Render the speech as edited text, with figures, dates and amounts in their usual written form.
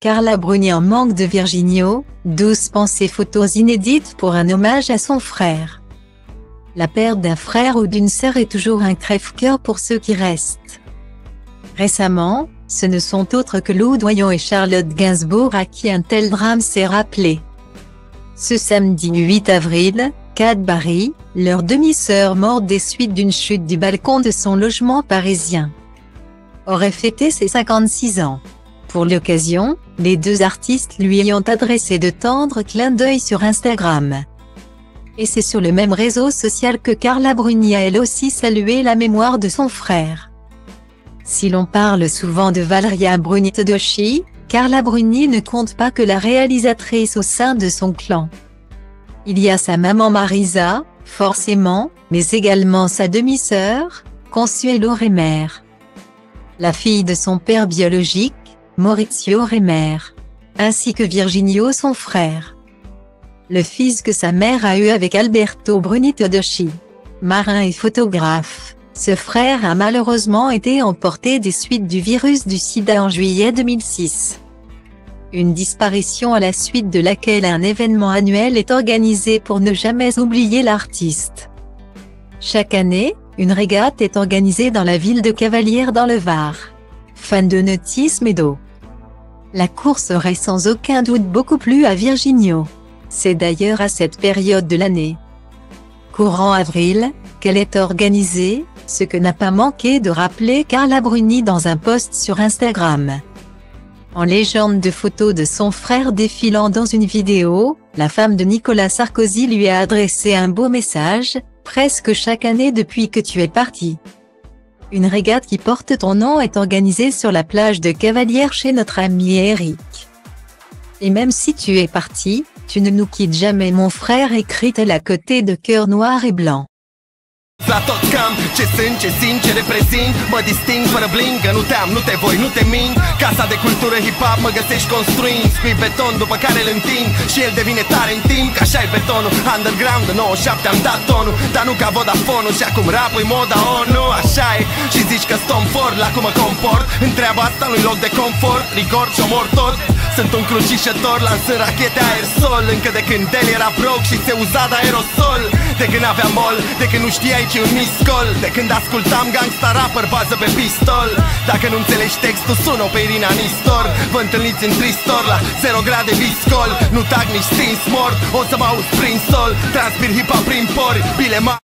Carla Bruni en manque de Virginio, 12 pensées photos inédites pour un hommage à son frère. La perte d'un frère ou d'une sœur est toujours un crève-cœur pour ceux qui restent. Récemment, ce ne sont autres que Lou Doyon et Charlotte Gainsbourg à qui un tel drame s'est rappelé. Ce samedi 8 avril, Cate Barry, leur demi-sœur morte des suites d'une chute du balcon de son logement parisien, aurait fêté ses 56 ans. Pour l'occasion, les deux artistes lui ont adressé de tendres clins d'œil sur Instagram. Et c'est sur le même réseau social que Carla Bruni a elle aussi salué la mémoire de son frère. Si l'on parle souvent de Valeria Bruni Tedeschi, Carla Bruni ne compte pas que la réalisatrice au sein de son clan. Il y a sa maman Marisa, forcément, mais également sa demi-sœur, Consuelo Remer, la fille de son père biologique, Maurizio Remer, ainsi que Virginio son frère, le fils que sa mère a eu avec Alberto Bruni Tedeschi, marin et photographe. Ce frère a malheureusement été emporté des suites du virus du sida en juillet 2006. Une disparition à la suite de laquelle un événement annuel est organisé pour ne jamais oublier l'artiste. Chaque année, une régate est organisée dans la ville de Cavalières dans le Var. Fan de nautisme et d'eau, la course aurait sans aucun doute beaucoup plu à Virginio. C'est d'ailleurs à cette période de l'année, courant avril, qu'elle est organisée, ce que n'a pas manqué de rappeler Carla Bruni dans un post sur Instagram. En légende de photos de son frère défilant dans une vidéo, la femme de Nicolas Sarkozy lui a adressé un beau message, presque chaque année depuis que tu es parti. Une régate qui porte ton nom est organisée sur la plage de Cavalières chez notre ami Eric. Et même si tu es parti, tu ne nous quittes jamais mon frère, écrit-elle à côté de cœur noir et blanc. La tot cam, ce sunt, ce simt, ce reprezint. Mă disting fără bling, că nu te am, nu te voi, nu te mint. Casa de cultură hip-hop mă găsești construind. Spui beton după care îl întind și el devine tare în timp, că așa e betonul. Underground de 97 am dat tonul, dar nu ca Vodafone-ul. Și acum rap-ul moda ONU, așa e. Și zici că stom fort la cum mă comport. În treaba asta nu-i loc de confort, rigor și omor tot. Sunt un crucișător, lansând rachete aerosol. Încă de când el era broc și se uza de aerosol. De când aveam mol, de când nu știai ce un miscol. De când ascultam gangsta rapper bază pe pistol. Dacă nu înțelegi textul, sună pe Irina Nistor. Vă întâlniți în Tristor la 0 grade viscol. Nu tag nici stins mort, o să mă auzi prin sol. Transpir hip-hop prin pori, bile mari.